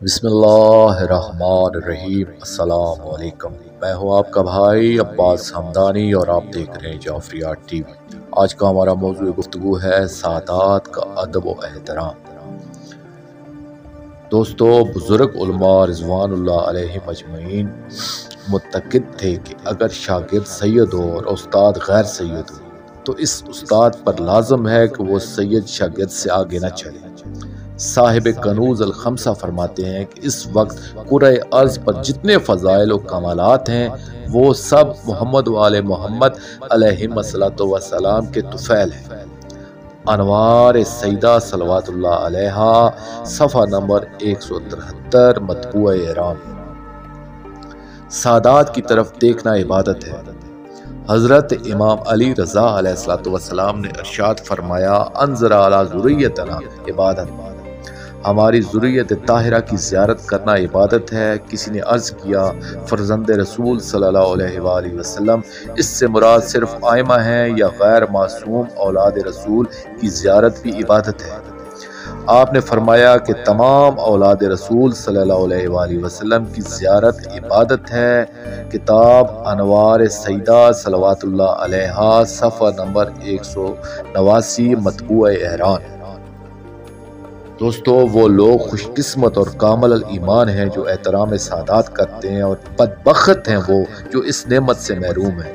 بسم اللہ الرحمن الرحیم۔ السلام علیکم، میں ہوں آپ کا بھائی عباس حمدانی اور آپ دیکھ رہے ہیں جعفریات ٹی وی۔ آج کا ہمارا موضوع گفتگو ہے سادات کا ادب و احترام۔ دوستو، بزرگ علماء رضوان اللہ علیہ مجمعین متقد تھے کہ اگر شاگرد سید ہو اور استاد غیر سید ہو تو اس استاد پر لازم ہے کہ وہ سید شاگرد سے آگے نہ چلے۔ صاحب کنوز الخمسہ فرماتے ہیں کہ اس وقت کرۂ ارض پر جتنے فضائل و کمالات ہیں وہ سب محمد و آل محمد علیہم الصلوۃ والسلام کے طفیل ہیں۔ انوار سیدہ صلوات اللہ علیہا، صفحہ نمبر 173، مطبوع احرام۔ سادات کی طرف دیکھنا عبادت ہے۔ حضرت امام علی رضا علیہ السلام نے ارشاد فرمایا، انظر علی ذریتنا عبادت، ہماری ذریت طاہرہ کی زیارت کرنا عبادت ہے۔ کسی نے عرض کیا، فرزند رسول صلی اللہ علیہ وآلہ وسلم، اس سے مراد صرف آئمہ ہیں یا غیر معصوم اولاد رسول کی زیارت بھی عبادت ہے؟ آپ نے فرمایا کہ تمام اولاد رسول صلی اللہ علیہ وآلہ وسلم کی زیارت عبادت ہے۔ کتاب انوار سیدہ صلوات اللہ علیہا، صفحہ نمبر 189، مطبوع احرام۔ دوستو، وہ لوگ خوش قسمت اور کامل الایمان ہیں جو احترام سادات کرتے ہیں، اور بدبخت ہیں وہ جو اس نعمت سے محروم ہیں۔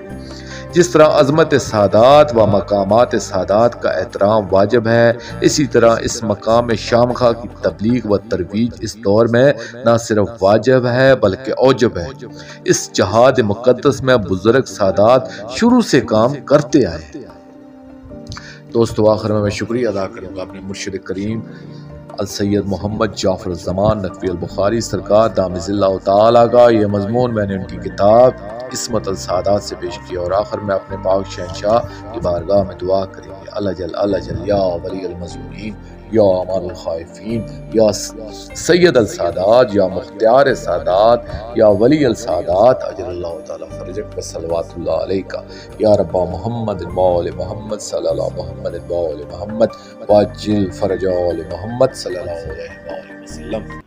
جس طرح عظمت سادات و مقامات سادات کا احترام واجب ہے، اسی طرح اس مقام شامخہ کی تبلیغ و ترویج اس دور میں نہ صرف واجب ہے بلکہ اوجب ہے۔ اس جہاد مقدس میں بزرگ سادات شروع سے کام کرتے آئے ہیں۔ دوستو، آخر میں شکریہ ادا کروں گا اپنے مرشد کریم السید محمد جعفر الزمان نقوی البخاری سرکار دامِ اللہ تعالیٰ کا۔ یہ مضمون میں نے ان کی کتاب عصمت السادات سے پیش کیا، اور آخر میں اپنے پاک شہنشاہ کی بارگاہ میں دعا کریں گے، اللہ جل یا ولی المظلومین، یا امان الخائفین، یا سید السادات، یا مختار سادات، یا ولی السادات، اجل اللہ تعالیٰ فرجک و صلوات اللہ علیکہ، یا رب محمد وآل محمد صلی اللہ محمد وآل محمد واجل فرج آل محمد صلی اللہ علیہ وآلہ وسلم۔